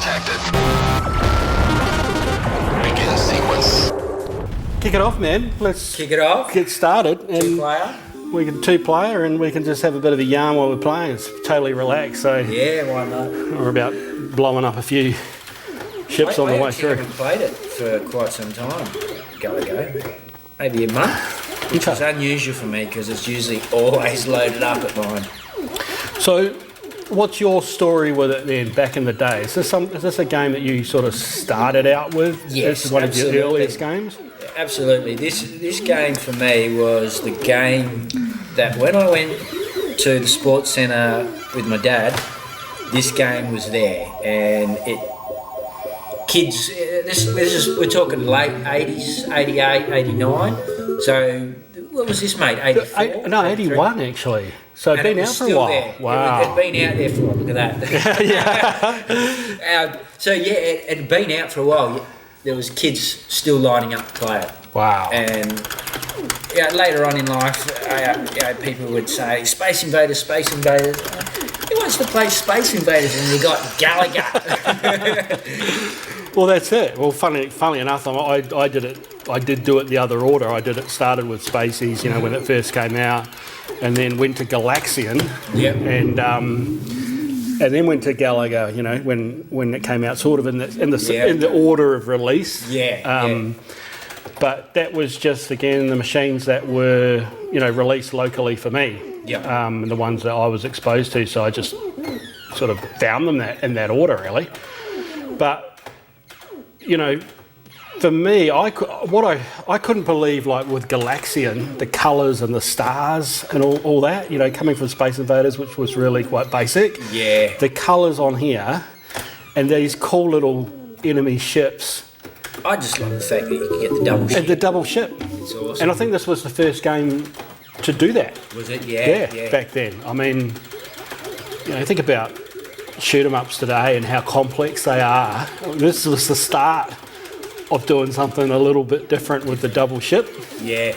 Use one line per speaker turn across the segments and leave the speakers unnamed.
detected. Begin sequence.
Kick it off, man. Let's
kick it off.
Get started. And
Two-player.
we can two-player, and we can just have a bit of a yarn while we're playing. It's totally relaxed. So
yeah, why not?
We're about blowing up a few ships on the way through.
I haven't played it for quite some time. Galaga, maybe a month, which is unusual for me because it's usually always loaded up at mine.
So, what's your story with it then? Back in the day, is this a game that you sort of started out with?
Yes,
this is one
absolutely.
of your earliest games.
Absolutely. This game for me was the game that when I went to the sports centre with my dad, this game was there, and kids. We're talking late 80s, 88, 89. So what was this, mate? 84?
No, 81 actually. So it'd been out for a while.
There.
Wow.
It'd been out there for a while. Look at that.
Yeah.
So yeah, it had been out for a while. There was kids still lining up to play it.
Wow.
And later on in life, people would say, Space Invaders, Space Invaders. Who wants to play Space Invaders when you got Galaga?
Well, that's it. Well, funnily enough, I did it. I did do it the other order. Started with Spaceys, when it first came out, and then went to Galaxian.
Yep.
And then went to Galaga, when it came out, sort of in the order of release.
Yeah.
But that was just, again, the machines that were, released locally for me.
Yeah.
The ones that I was exposed to, so I just sort of found them in that order, really. But, for me, I couldn't believe, like with Galaxian, the colours and the stars and all that, coming from Space Invaders, which was really quite basic.
Yeah.
The colours on here and these cool little enemy ships.
I just love the fact that you can get the double ship.
And the double ship.
It's awesome.
And I think this was the first game to do that.
Was it? Yeah.
Back then. I mean, think about shoot 'em ups today and how complex they are. This was the start of doing something a little bit different with the double ship.
Yeah.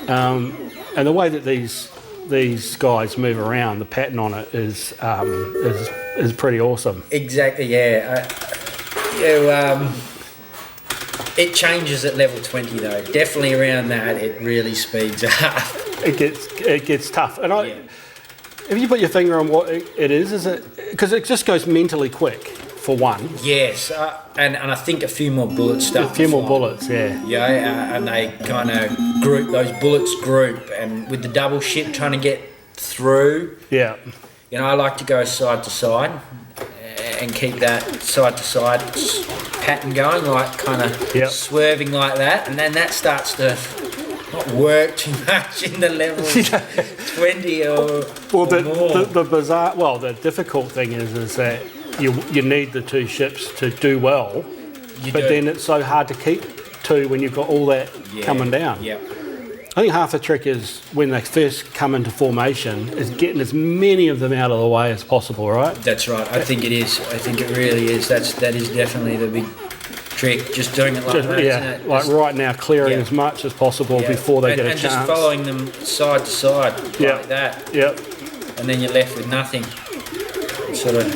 And the way that these guys move around, the pattern on it is pretty awesome.
Exactly. Yeah. It changes at level 20 though. Definitely around that, it really speeds up.
It gets tough. And if you put your finger on what it is it because it just goes mentally quick for one.
Yes, and I think a few more bullets start.
A few more bullets, yeah.
Yeah, and they kind of group those bullets and with the double ship trying to get through.
Yeah.
I like to go side to side and keep that side to side pattern going, like kind of swerving like that, and then that starts to not work too much in the level 20 or more.
The difficult thing is that you need the two ships to do well, then it's so hard to keep two when you've got all that coming down.
Yeah.
I think half the trick is when they first come into formation is getting as many of them out of the way as possible, right?
That's right. I think it is. I think it really is. That is definitely the big trick. Just doing it like that, isn't it?
Like right now, clearing as much as possible before they get a chance.
And just following them side to side like that.
Yep.
And then you're left with nothing. Sort of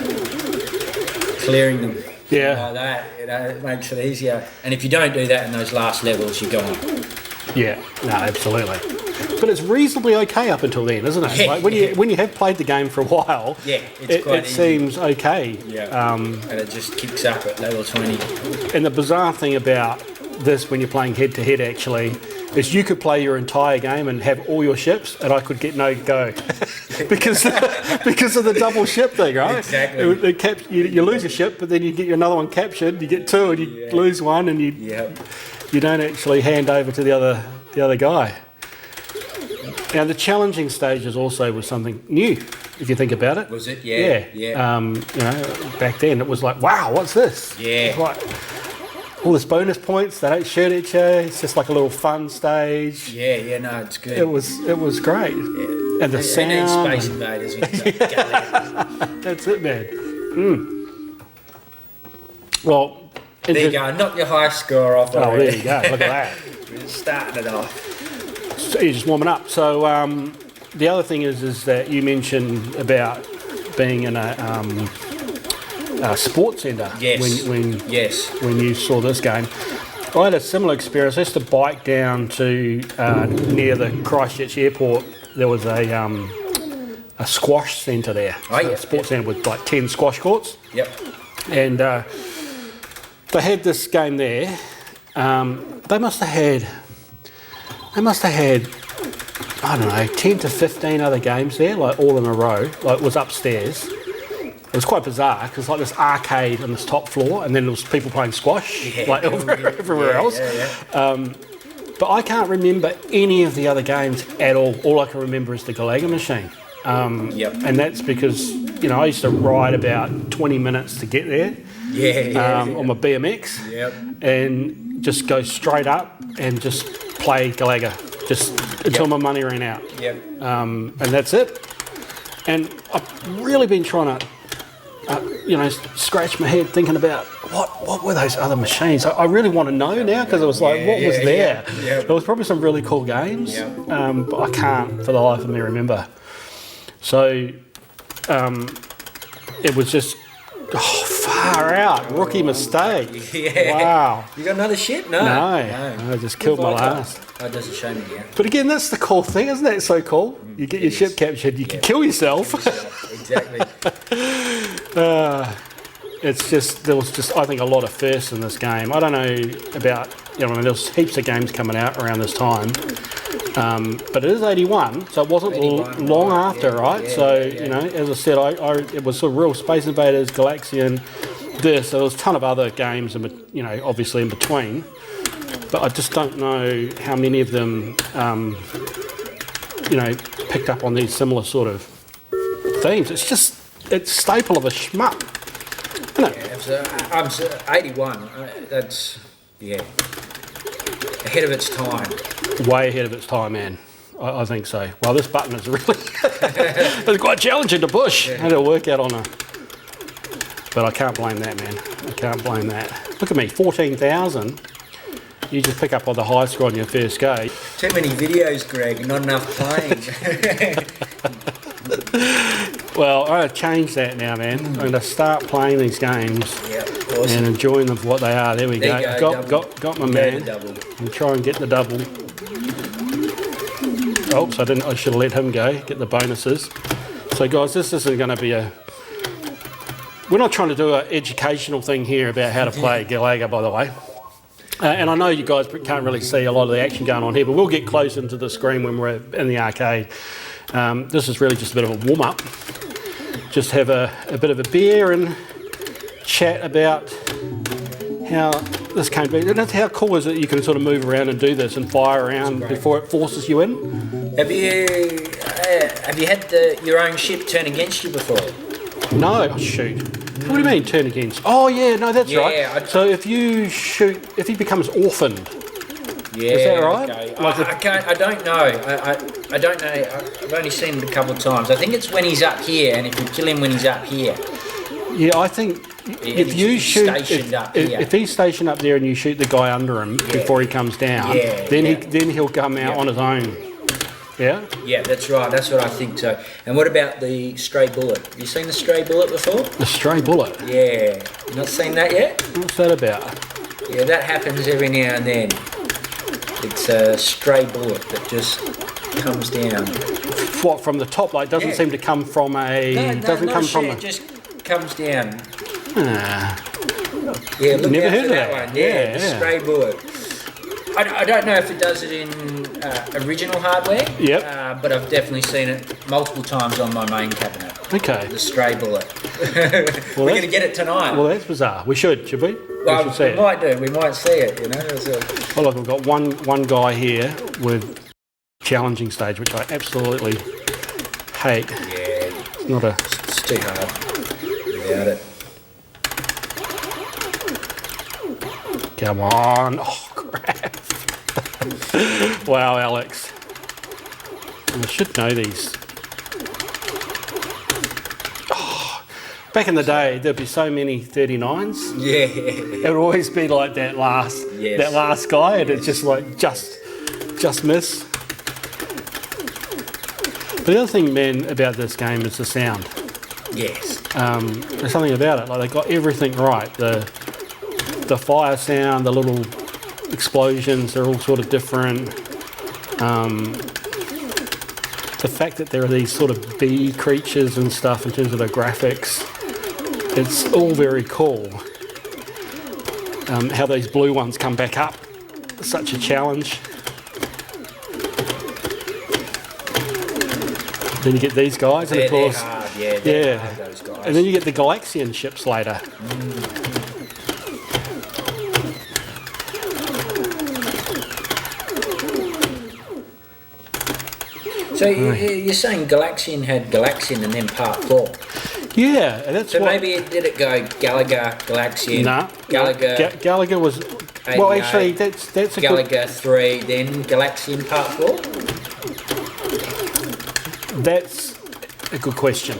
clearing them like that. It makes it easier. And if you don't do that in those last levels, you're gone.
Yeah, no, absolutely. But it's reasonably okay up until then, isn't it?
Yeah,
like when you have played the game for a while, it seems okay.
Yeah. And it just kicks up at level 20.
And the bizarre thing about this, when you're playing head to head, actually, is you could play your entire game and have all your ships, and I could get no go because of the double ship thing, right?
Exactly.
You lose a ship, but then you get another one captured. You get two, and you lose one, and you don't actually hand over to the other guy. Now the challenging stages also was something new, if you think about it.
Was it? Yeah.
Back then it was like, wow, what's this?
Yeah.
It's like all this bonus points, they don't shoot each other. It's just like a little fun stage.
Yeah. No, it's good.
It was great. Yeah. And the sound.
And then Space Invaders.
That's it, man. Well.
There you go, knock your high score off.
Oh, there you go, look at that.
We're starting it off.
So you're just warming up. So the other thing is that you mentioned about being in a Sports Centre.
Yes.
When you saw this game. I had a similar experience. I used to bike down to near the Christchurch airport. There was a squash centre there.
Oh, yeah.
A sports centre with like 10 squash courts.
Yep.
And they had this game there. They must have had, I don't know, 10 to 15 other games there, like all in a row. Like it was upstairs. It was quite bizarre because like this arcade on this top floor, and then there was people playing squash like everywhere else. But I can't remember any of the other games at all. All I can remember is the Galaga machine. And that's because, you know, I used to ride about 20 minutes to get there on my BMX and just go straight up and just play Galaga just until my money ran out. And that's it. And I've really been trying to, scratch my head thinking about what were those other machines. I really want to know now because it was like, what was there? There was probably some really cool games, but I can't for the life of me remember. So it was just far out, rookie mistake. Wow.
You got another ship? No.
I just killed my last.
Oh, it doesn't show me now.
But again, that's the cool thing, isn't it? It's so cool. You get your ship captured, you can kill yourself.
Exactly.
There was just, I think, a lot of firsts in this game. I don't know about, there's heaps of games coming out around this time. But it is 81, so it wasn't long after, right? As I said, it was sort of real Space Invaders, Galaxian, this. So there was a ton of other games, obviously in between. But I just don't know how many of them, picked up on these similar sort of themes. It's staple of a shmup, isn't it?
I'm 81. That's ahead of its time.
Way ahead of its time, man. I think so. Well, this button is really it's quite challenging to push. How to work out on a. But I can't blame that, man. I can't blame that. Look at me, 14,000. You just pick up on the high score on your first go.
Too many videos, Greg. Not enough playing.
Well, I'm going to change that now, man. I'm going to start playing these games and enjoying them for what they are. There we go. Got my man. And try and get the double. Oops, I should have let him go. Get the bonuses. So, guys, this isn't going to be we're not trying to do an educational thing here about how to play Galaga, by the way. And I know you guys can't really see a lot of the action going on here, but we'll get close into the screen when we're in the arcade. This is really just a bit of a warm-up. Just have a bit of a beer and chat about how this came to be. And that's how cool is it you can sort of move around and do this and fire around before it forces you in.
Have you had your own ship turn against you before?
No. Oh, shoot. What do you mean turn against? Oh yeah, no, that's right. So if he becomes orphaned, is that right?
Okay. I don't know. I don't know. I've only seen it a couple of times. I think it's when he's up here, and if you kill him when he's up here. Yeah,
I think if you shoot, if he's stationed up there and you shoot the guy under him before he comes down, then he'll come out on his own. Yeah?
Yeah, that's right. That's what I think so. And what about the stray bullet? Have you seen the stray bullet before?
The stray bullet?
Yeah. You not seen that yet?
What's that about?
Yeah, that happens every now and then. It's a stray bullet that just comes down.
What, from the top? Like, doesn't seem to come from a...
It just comes down.
Ah.
Yeah, look
Never
out
heard
for that one. Yeah, the stray bullet. I don't know if it does it in original hardware, but I've definitely seen it multiple times on my main cabinet.
Okay.
The stray bullet. We're going to get it tonight.
Well, that's bizarre. We should we?
Well, we might do. We might see it,
Well, look, we've got one guy here with challenging stage, which I absolutely hate.
Yeah.
It's
too hard without it.
Come on. Oh, crap. Wow, Alex. I should know these. Oh, back in the day, there'd be so many 39s.
Yeah.
It would always be like that last guy, and it's just like, just miss. The other thing, man, about this game is the sound.
Yes.
There's something about it. Like they got everything right. The fire sound, the little explosions, they're all sort of different. The fact that there are these sort of bee creatures and stuff in terms of the graphics, it's all very cool. How these blue ones come back up, such a challenge. Then you get these guys, and of course,
hard. They're hard, those guys.
And then you get the Galaxian ships later.
So you're saying Galaxian had Galaxian and then part 4?
Yeah, and that's
so
what...
maybe it did it go Galaga, Galaxian,
Nah,
Galaga...
Galaga was... Well, actually, that's a
Galaga
good...
3, then Galaxian part 4?
That's a good question.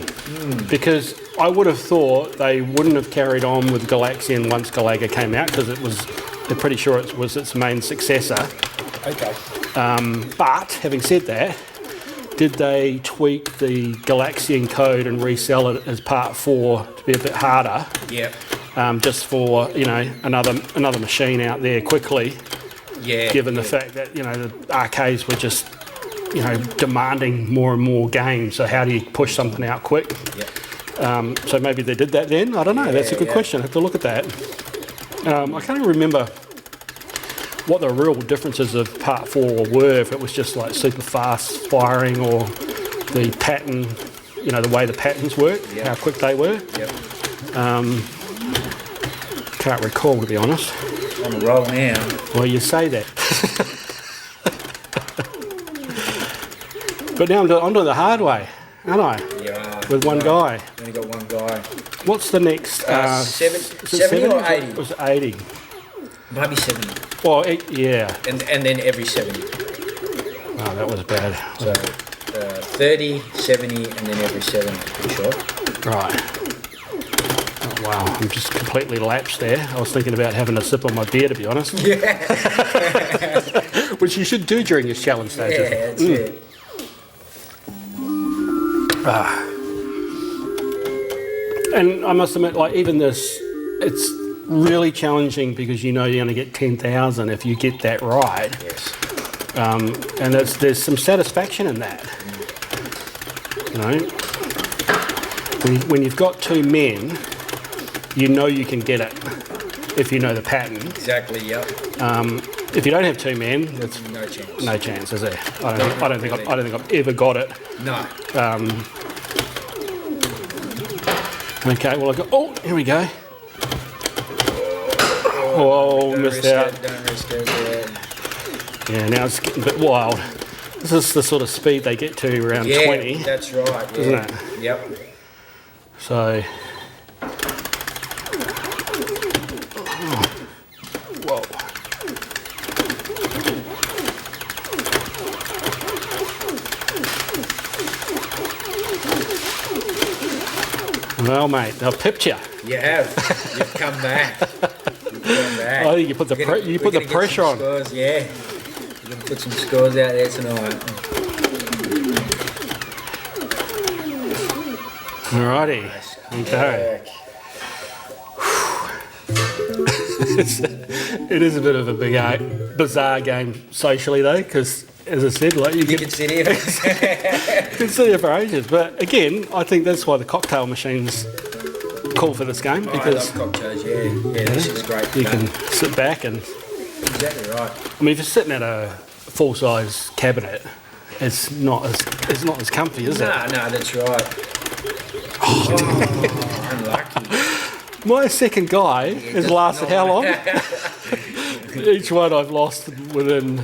Because I would have thought they wouldn't have carried on with Galaxian once Galaga came out, because they're pretty sure it was its main successor.
Okay.
But, having said that, did they tweak the Galaxian code and resell it as part 4 to be a bit harder?
Yep.
Just for, another machine out there quickly.
Yeah.
Given the fact that, the arcades were just, demanding more and more games. So how do you push something out quick?
Yep.
So maybe they did that then? I don't know. That's a good question. I have to look at that. I can't even remember what the real differences of part 4 were, if it was just like super fast firing or the pattern, the way the patterns work, how quick they were.
Yep.
Can't recall, to be honest.
On the roll now.
Well, you say that. But now I'm doing the hard way, aren't I?
Yeah.
With one guy.
Only got one guy.
What's the next?
70 or 80?
Was it 80?
Might be 70.
Well, yeah.
And then every 70.
Oh, that was bad.
So 30, 70, and then every 7, I'm pretty sure.
Right. Oh, wow, I'm just completely lapsed there. I was thinking about having a sip on my beer, to be honest.
Yeah.
Which you should do during your challenge stages.
Yeah, that's it.
And I must admit, like, even this, it's really challenging because you're going to get 10,000 if you get that right.
Yes.
And there's some satisfaction in that. When you've got 2 men, you can get it if you know the pattern. Exactly. Yep. If you don't have 2 men, that's
no chance.
No chance, is there? I don't think I've ever got it.
No.
Okay. Well, here we go. Oh, missed out.
Don't risk it.
Yeah, now it's getting a bit wild. This is the sort of speed they get to around 20.
Yeah, that's right. Yeah.
Isn't it?
Yep.
So... Whoa. Well, mate, I've pipped you.
You have. You've come back.
I think you put the pressure on.
Scores, yeah. You're going to put some scores out there tonight.
Alrighty. Okay. It is a bit of a bizarre game socially, though, because, as I said, like you
can sit here.
You can sit here for ages. But again, I think that's why the cocktail machine's cool for this game, because
I love cocktails. Yeah, this is great.
You can sit back and.
Exactly right.
I mean, if you're sitting at a full-size cabinet, it's not as comfy, is it?
No, that's right. Oh, unlucky.
My second guy has lasted how long? Each one I've lost within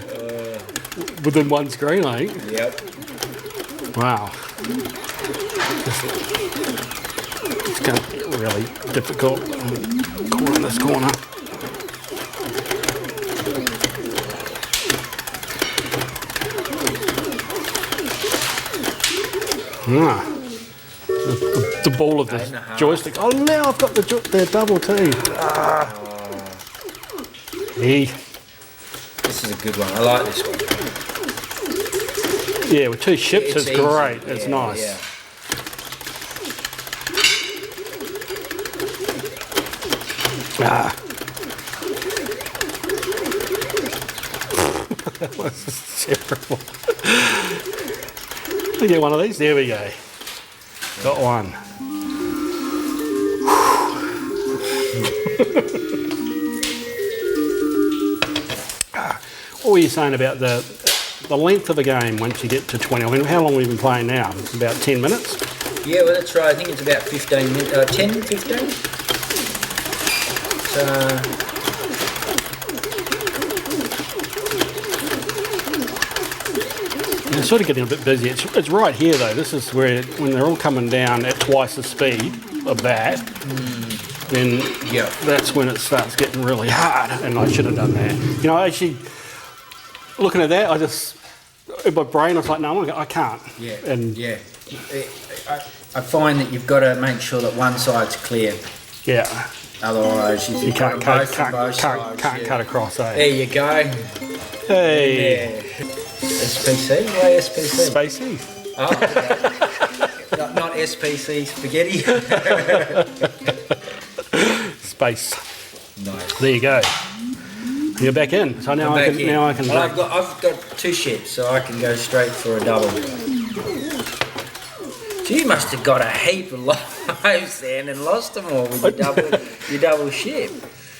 one screen, I think.
Yep.
Wow. It's going to be really difficult. Caught in this corner. The ball of the joystick. Oh, now I've got the double too.
This is a good one. I like this one.
Yeah, with 2 ships, it's great. It's nice.
Yeah.
Ah. That was terrible. Let me get one of these. There we go. Got one. What were you saying about the length of a game once you get to 20? I mean, how long have we been playing now? It's about 10 minutes?
Yeah, well, that's right. I think it's about 15 minutes. 10, 15?
It's sort of getting a bit busy. It's right here though. This is where, when they're all coming down at twice the speed of that, then that's when it starts getting really hard. And I should have done that. You know, actually, looking at that, in my brain, I was like, no, I can't.
Yeah.
And
yeah. I find that you've got to make sure that one side's clear.
Yeah.
Otherwise,
you can't cut across. Eh?
There you go.
Hey.
SPC? Why SPC?
Spacey.
Oh, okay. not SPC spaghetti.
Space.
Nice.
There you go. You're back in. So now I can.
Well, I've got 2 ships, so I can go straight for a double. So you must have got a heap of lives then and lost them all with your double ship.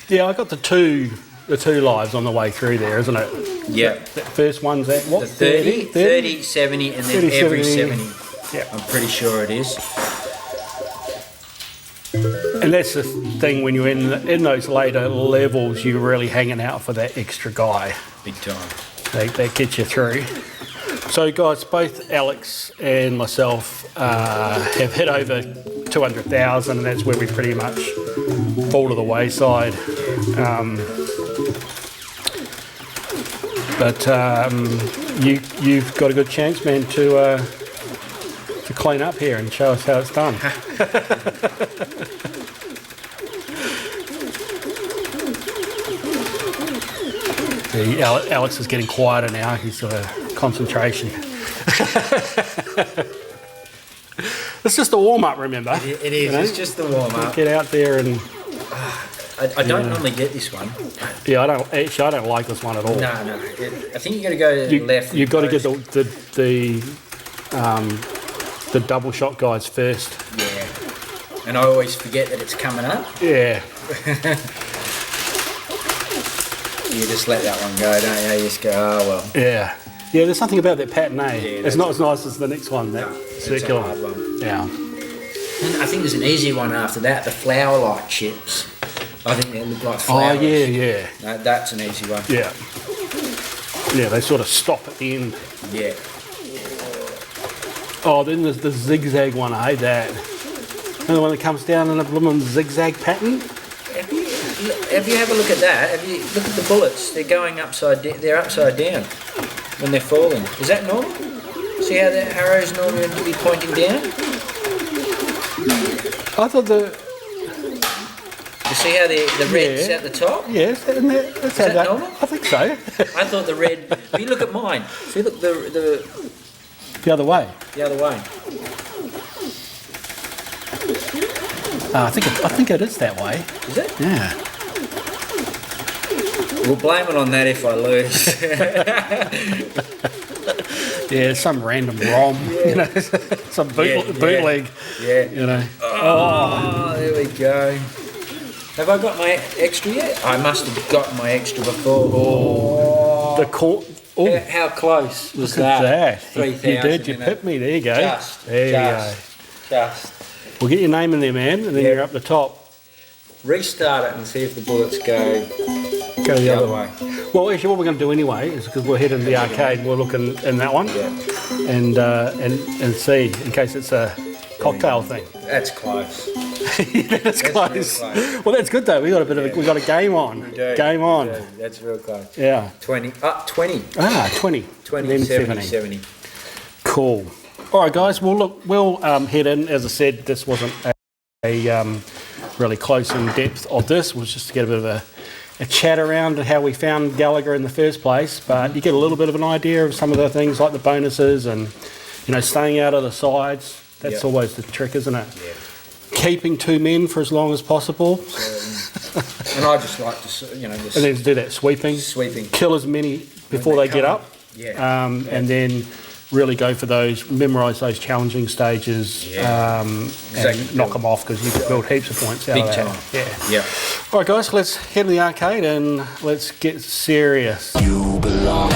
Yeah, I got the two lives on the way through there, isn't it?
Yeah.
That first one's at what?
The 30, 70, and then
30,
every
70.
70.
Yeah.
I'm pretty sure it is.
And that's the thing, when you're in those later levels, you're really hanging out for that extra guy.
Big time.
That gets you through. So guys, both Alex and myself have hit over 200,000, and that's where we pretty much fall to the wayside. But you've got a good chance, man, to clean up here and show us how it's done. Alex is getting quieter now. He's concentration. It's just a warm-up, remember?
It is. You know? It's just the warm-up.
Get out there and...
I don't normally get this one.
Yeah, I don't like this one at all.
No. I think you got to go to the left.
You've got to get the double shot guys first.
Yeah. And I always forget that it's coming up.
Yeah.
You just let that one go, don't you? You just go, oh well.
Yeah. Yeah, there's something about that pattern, eh?
Yeah,
it's not as nice as the next one, that circular.
It's a hard one.
Yeah.
And I think there's an easy one after that, the flower-like chips. I think they look like flowers.
Oh, yeah.
No, that's an easy one.
Yeah. Yeah, they sort of stop at the end.
Yeah.
Oh, then there's the zigzag one, I hate that. And the one that comes down in a blooming zigzag pattern.
Have you have a look at that? Look at the bullets. They're going upside down. They're upside down when they're falling. Is that normal? See how the arrow's normally going to be pointing down?
I thought
You see how the red's at the top?
Yes, isn't that, that's
Is that normal?
I think so.
I thought the red. Well, you look at mine. See, look the
other way.
The other way.
I think it is that way.
Is it?
Yeah.
We'll blame it on that if I lose.
Yeah, some random ROM, you know, some bootleg.
Yeah.
You know.
Oh, there we go. Have I got my extra yet? I must have got my extra before. Oh. How close was that? 3,000.
You did. You pipped me. There you go. There you go.
Just.
We'll get your name in there, man, and then you're up the top.
Restart it and see if the bullets go
the other way. Well, actually, what we're going to do anyway is, because we're heading to the arcade, we'll look in that one, and see in case it's a cocktail thing.
That's close.
That's close. Well, that's good though. We got we got a game on.
We do.
Game on.
Yeah, that's real close.
Yeah.
20.
20.
20,
then
70.
Cool. All right, guys. Well, look, we'll head in. As I said, this wasn't a really close in depth of this. It was just to get a bit of a chat around how we found Galaga in the first place. But you get a little bit of an idea of some of the things like the bonuses and, you know, staying out of the sides. That's always the trick, isn't it?
Yeah.
Keeping 2 men for as long as possible.
And I just like to, you know, just
And then do that sweeping. Kill as many before they get up.
Yeah.
And then really go for those, memorise those challenging stages, and knock them off, because you can build heaps of points out of that.
Big time.
Yeah. All right, guys, let's head to the arcade and let's get serious.
You belong.